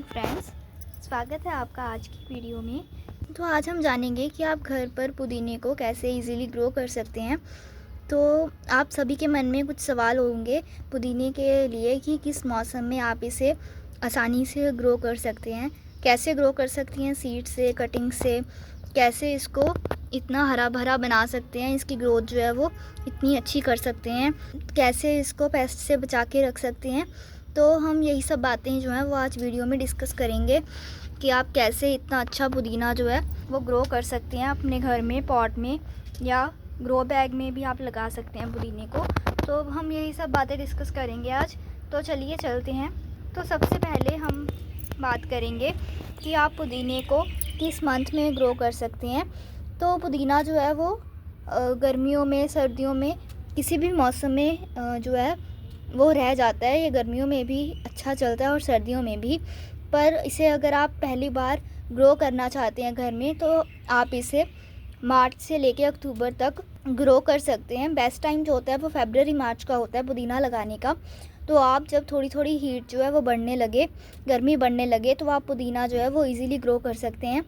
Friends, स्वागत है आपका आज की वीडियो में। तो आज हम जानेंगे कि आप घर पर पुदीने को कैसे इजीली ग्रो कर सकते हैं। तो आप सभी के मन में कुछ सवाल होंगे पुदीने के लिए कि किस मौसम में आप इसे आसानी से ग्रो कर सकते हैं, कैसे ग्रो कर सकती हैं, सीड से, कटिंग से, कैसे इसको इतना हरा भरा बना सकते हैं, इसकी ग्रोथ जो है वो इतनी अच्छी कर सकते हैं, कैसे इसको पेस्ट से बचा के रख सकते हैं। तो हम यही सब बातें जो हैं वो आज वीडियो में डिस्कस करेंगे कि आप कैसे इतना अच्छा पुदीना जो है वो ग्रो कर सकते हैं अपने घर में, पॉट में या ग्रो बैग में भी आप लगा सकते हैं पुदीने को। तो हम यही सब बातें डिस्कस करेंगे आज। तो चलिए चलते हैं। तो सबसे पहले हम बात करेंगे कि आप पुदीने को किस मंथ में ग्रो कर सकते हैं। तो पुदीना जो है वो गर्मियों में, सर्दियों में, किसी भी मौसम में जो है वो रह जाता है। ये गर्मियों में भी अच्छा चलता है और सर्दियों में भी। पर इसे अगर आप पहली बार ग्रो करना चाहते हैं घर में, तो आप इसे मार्च से लेके अक्टूबर तक ग्रो कर सकते हैं। बेस्ट टाइम जो होता है वो फरवरी मार्च का होता है पुदीना लगाने का। तो आप जब थोड़ी थोड़ी हीट जो है वो बढ़ने लगे, गर्मी बढ़ने लगे, तो आप पुदीना जो है वो इजीली ग्रो कर सकते हैं।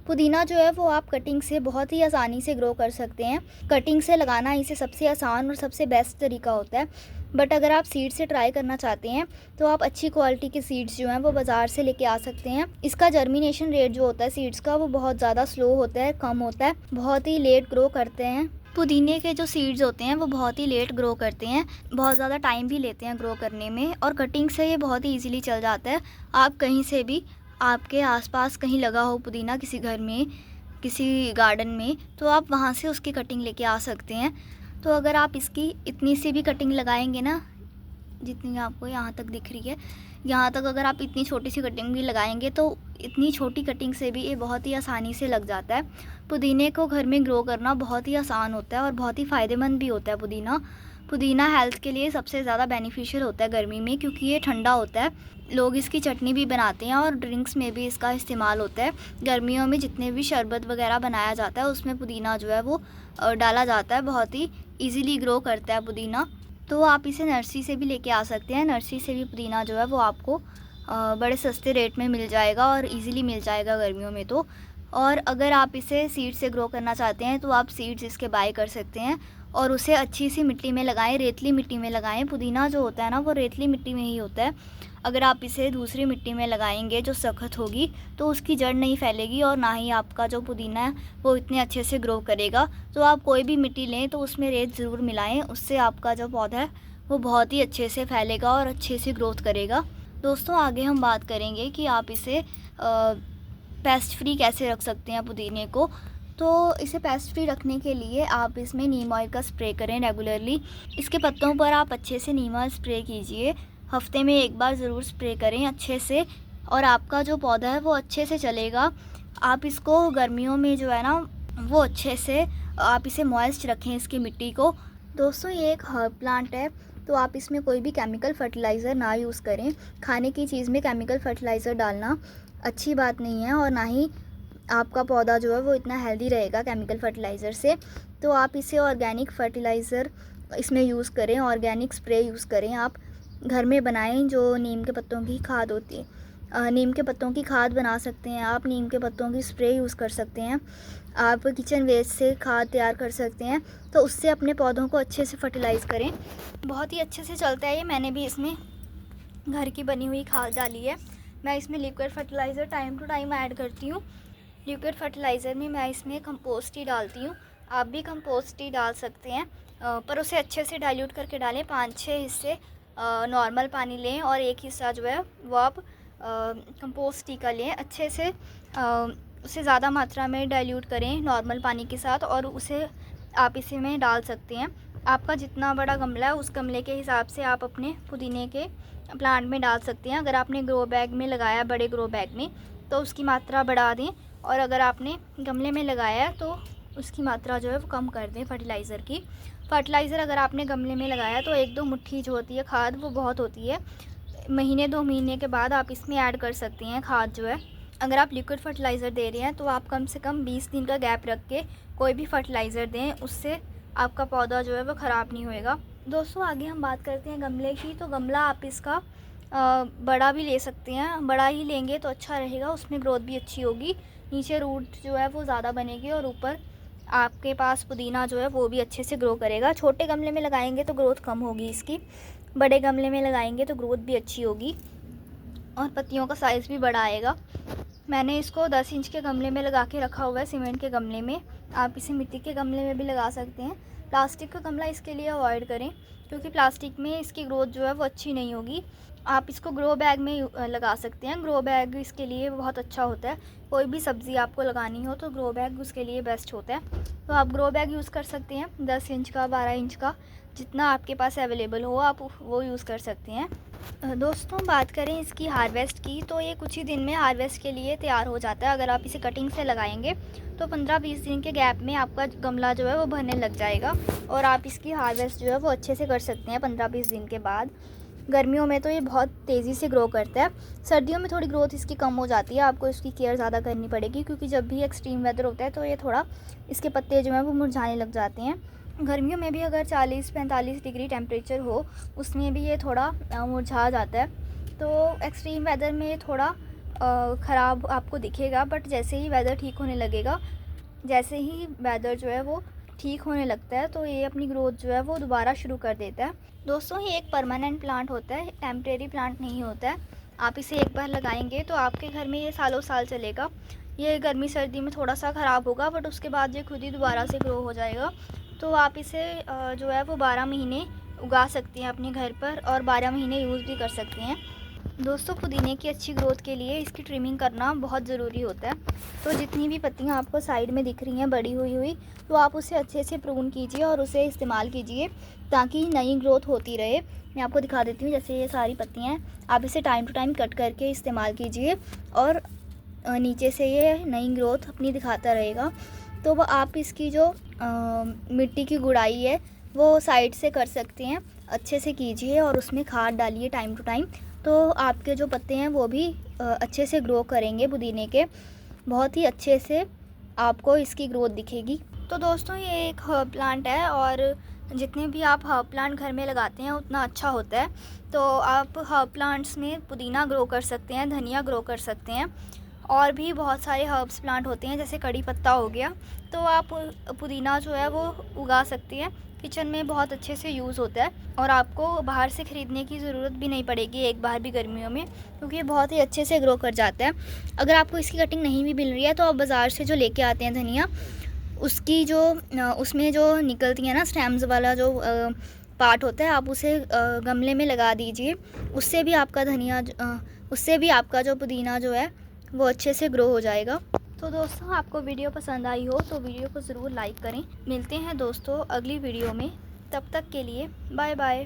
पुदीना जो है वो आप कटिंग से बहुत ही आसानी से ग्रो कर सकते हैं। कटिंग से लगाना इसे सबसे आसान और सबसे बेस्ट तरीका होता है। बट अगर आप सीड से ट्राई करना चाहते हैं तो आप अच्छी क्वालिटी के सीड्स जो हैं वो बाज़ार से लेके आ सकते हैं। इसका जर्मिनेशन रेट जो होता है सीड्स का वो बहुत ज़्यादा स्लो होता है, कम होता है, बहुत ही लेट ग्रो करते हैं। पुदीने के जो सीड्स होते हैं वो बहुत ही लेट ग्रो करते हैं, बहुत ज़्यादा टाइम भी लेते हैं ग्रो करने में, और कटिंग से ये बहुत ही ईजिली चल जाता है। आप कहीं से भी, आपके आसपास कहीं लगा हो पुदीना किसी घर में, किसी गार्डन में, तो आप वहाँ से उसकी कटिंग लेके आ सकते हैं। तो अगर आप इसकी इतनी सी भी कटिंग लगाएंगे ना, जितनी आपको यहाँ तक दिख रही है, यहाँ तक अगर आप इतनी छोटी सी कटिंग भी लगाएंगे तो इतनी छोटी कटिंग से भी ये बहुत ही आसानी से लग जाता है। पुदीने को घर में ग्रो करना बहुत ही आसान होता है और बहुत ही फ़ायदेमंद भी होता है पुदीना हेल्थ के लिए सबसे ज़्यादा बेनिफिशियल होता है गर्मी में, क्योंकि ये ठंडा होता है। लोग इसकी चटनी भी बनाते हैं और ड्रिंक्स में भी इसका इस्तेमाल होता है। गर्मियों में जितने भी शरबत वगैरह बनाया जाता है उसमें पुदीना जो है वो डाला जाता है। बहुत ही ईज़िली ग्रो करता है पुदीना। तो आप इसे नर्सरी से भी लेके आ सकते हैं। नर्सरी से भी पुदीना जो है वो आपको बड़े सस्ते रेट में मिल जाएगा और इजीली मिल जाएगा गर्मियों में तो। और अगर आप इसे सीड से ग्रो करना चाहते हैं तो आप सीड्स इसके बाय कर सकते हैं और उसे अच्छी सी मिट्टी में लगाएं, रेतली मिट्टी में लगाएं। पुदीना जो होता है ना वो रेतली मिट्टी में ही होता है। अगर आप इसे दूसरी मिट्टी में लगाएंगे जो सख्त होगी तो उसकी जड़ नहीं फैलेगी और ना ही आपका जो पुदीना है वो इतने अच्छे से ग्रो करेगा। तो आप कोई भी मिट्टी लें तो उसमें रेत ज़रूर मिलाएं, उससे आपका जो पौधा है वो बहुत ही अच्छे से फैलेगा और अच्छे से ग्रोथ करेगा। दोस्तों, आगे हम बात करेंगे कि आप इसे पेस्ट फ्री कैसे रख सकते हैं पुदीने को। तो इसे पेस्ट फ्री रखने के लिए आप इसमें नीम ऑयल का स्प्रे करें रेगुलरली। इसके पत्तों पर आप अच्छे से नीम ऑयल स्प्रे कीजिए, हफ्ते में एक बार ज़रूर स्प्रे करें अच्छे से, और आपका जो पौधा है वो अच्छे से चलेगा। आप इसको गर्मियों में जो है ना वो अच्छे से आप इसे मॉइस्ट रखें इसकी मिट्टी को। दोस्तों, ये एक हर्ब प्लांट है, तो आप इसमें कोई भी केमिकल फर्टिलाइज़र ना यूज़ करें। खाने की चीज़ में केमिकल फर्टिलाइज़र डालना अच्छी बात नहीं है और ना ही आपका पौधा जो है वो इतना हेल्दी रहेगा केमिकल फर्टिलाइज़र से। तो आप इसे ऑर्गेनिक फर्टिलाइज़र इसमें यूज़ करें, ऑर्गेनिक स्प्रे यूज़ करें। आप घर में बनाएं, जो नीम के पत्तों की खाद होती है, नीम के पत्तों की खाद बना सकते हैं आप, नीम के पत्तों की स्प्रे यूज़ कर सकते हैं। आप किचन वेस्ट से खाद तैयार कर सकते हैं, तो उससे अपने पौधों को अच्छे से फर्टिलाइज़ करें। बहुत ही अच्छे से चलता है ये। मैंने भी इसमें घर की बनी हुई खाद डाली है। मैं इसमें liquid fertilizer time to time add करती हूँ। लिक्विड फर्टिलाइज़र में मैं इसमें कंपोस्ट ही डालती हूँ। आप भी कंपोस्ट ही डाल सकते हैं, पर उसे अच्छे से डाइल्यूट करके डालें। 5-6 हिस्से नॉर्मल पानी लें और एक हिस्सा जो है वो आप कंपोस्ट टी का लें। अच्छे से उसे ज़्यादा मात्रा में डाइल्यूट करें नॉर्मल पानी के साथ और उसे आप इसी में डाल सकते हैं। आपका जितना बड़ा गमला है उस गमले के हिसाब से आप अपने पुदीने के प्लांट में डाल सकते हैं। अगर आपने ग्रो बैग में लगाया, बड़े ग्रो बैग में, तो उसकी मात्रा बढ़ा दें, और अगर आपने गमले में लगाया है तो उसकी मात्रा जो है वो कम कर दें फर्टिलाइज़र की। फर्टिलाइज़र अगर आपने गमले में लगाया तो 1-2 मुट्ठी जो होती है खाद वो बहुत होती है। महीने 2 महीने के बाद आप इसमें ऐड कर सकती हैं खाद जो है। अगर आप लिक्विड फर्टिलाइज़र दे रहे हैं तो आप कम से कम 20 दिन का गैप रख के कोई भी फर्टिलाइज़र दें, उससे आपका पौधा जो है वो ख़राब नहीं होएगा। दोस्तों, आगे हम बात करते हैं गमले की। तो गमला आप इसका बड़ा भी ले सकते हैं, बड़ा ही लेंगे तो अच्छा रहेगा, उसमें ग्रोथ भी अच्छी होगी। नीचे रूट जो है वो ज़्यादा बनेगी और ऊपर आपके पास पुदीना जो है वो भी अच्छे से ग्रो करेगा। छोटे गमले में लगाएंगे तो ग्रोथ कम होगी इसकी, बड़े गमले में लगाएंगे तो ग्रोथ भी अच्छी होगी और पत्तियों का साइज़ भी बड़ा आएगा। मैंने इसको 10 इंच के गमले में लगा के रखा हुआ है, सीमेंट के गमले में। आप इसे मिट्टी के गमले में भी लगा सकते हैं। प्लास्टिक का गमला इसके लिए अवॉइड करें, क्योंकि प्लास्टिक में इसकी ग्रोथ जो है वो अच्छी नहीं होगी। आप इसको ग्रो बैग में लगा सकते हैं। ग्रो बैग इसके लिए बहुत अच्छा होता है। कोई भी सब्ज़ी आपको लगानी हो तो ग्रो बैग उसके लिए बेस्ट होता है। तो आप ग्रो बैग यूज़ कर सकते हैं, 10 इंच का, 12 इंच का, जितना आपके पास अवेलेबल हो आप वो यूज़ कर सकते हैं। दोस्तों, बात करें इसकी हार्वेस्ट की, तो ये कुछ ही दिन में हार्वेस्ट के लिए तैयार हो जाता है। अगर आप इसे कटिंग से लगाएंगे तो 15-20 दिन के गैप में आपका गमला जो है वो भरने लग जाएगा और आप इसकी हार्वेस्ट जो है वो अच्छे से कर सकते हैं 15-20 दिन के बाद। गर्मियों में तो ये बहुत तेज़ी से ग्रो करता है। सर्दियों में थोड़ी ग्रोथ इसकी कम हो जाती है, आपको इसकी केयर ज़्यादा करनी पड़ेगी, क्योंकि जब भी एक्सट्रीम वेदर होता है तो ये थोड़ा इसके पत्ते जो हैं वो मुरझाने लग जाते हैं। गर्मियों में भी अगर 40-45 डिग्री टेम्परेचर हो, उसमें भी ये थोड़ा मुरझा जाता है। तो एक्सट्रीम वेदर में ये थोड़ा ख़राब आपको दिखेगा, बट जैसे ही वेदर ठीक होने लगेगा, जैसे ही वेदर जो है वो ठीक होने लगता है तो ये अपनी ग्रोथ जो है वो दोबारा शुरू कर देता है। दोस्तों, ये एक परमानेंट प्लांट होता है, टेम्परेरी प्लांट नहीं होता है। आप इसे एक बार लगाएंगे तो आपके घर में ये सालों साल चलेगा। ये गर्मी सर्दी में थोड़ा सा ख़राब होगा, बट उसके बाद ये खुद ही दोबारा से ग्रो हो जाएगा। तो आप इसे जो है वो 12 महीने उगा सकती हैं अपने घर पर और 12 महीने यूज़ भी कर सकती हैं। दोस्तों, पुदीने की अच्छी ग्रोथ के लिए इसकी ट्रिमिंग करना बहुत ज़रूरी होता है। तो जितनी भी पत्तियां आपको साइड में दिख रही हैं बड़ी हुई तो आप उसे अच्छे से प्रून कीजिए और उसे इस्तेमाल कीजिए, ताकि नई ग्रोथ होती रहे। मैं आपको दिखा देती हूँ, जैसे ये सारी पत्तियां हैं, आप इसे टाइम टू टाइम कट करके इस्तेमाल कीजिए और नीचे से ये नई ग्रोथ अपनी दिखाता रहेगा। तो वो आप इसकी जो मिट्टी की गुड़ाई है वो साइड से कर सकते हैं, अच्छे से कीजिए और उसमें खाद डालिए टाइम टू टाइम। तो आपके जो पत्ते हैं वो भी अच्छे से ग्रो करेंगे पुदीने के, बहुत ही अच्छे से आपको इसकी ग्रोथ दिखेगी। तो दोस्तों, ये एक हर्ब प्लांट है और जितने भी आप हर्ब प्लांट घर में लगाते हैं उतना अच्छा होता है। तो आप हर्ब प्लांट्स में पुदीना ग्रो कर सकते हैं, धनिया ग्रो कर सकते हैं और भी बहुत सारे हर्ब्स प्लांट होते हैं, जैसे कड़ी पत्ता हो गया। तो आप पुदीना जो है वो उगा सकते हैं, किचन में बहुत अच्छे से यूज़ होता है और आपको बाहर से ख़रीदने की ज़रूरत भी नहीं पड़ेगी एक बार भी गर्मियों में, क्योंकि ये बहुत ही अच्छे से ग्रो कर जाता है। अगर आपको इसकी कटिंग नहीं भी मिल रही है तो आप बाज़ार से जो लेके आते हैं धनिया, उसकी जो उसमें जो निकलती है ना स्टेम्स वाला जो पार्ट होता है, आप उसे गमले में लगा दीजिए। उससे भी आपका जो पुदीना जो है वो अच्छे से ग्रो हो जाएगा। तो दोस्तों, आपको वीडियो पसंद आई हो तो वीडियो को ज़रूर लाइक करें। मिलते हैं दोस्तों अगली वीडियो में, तब तक के लिए बाय बाय।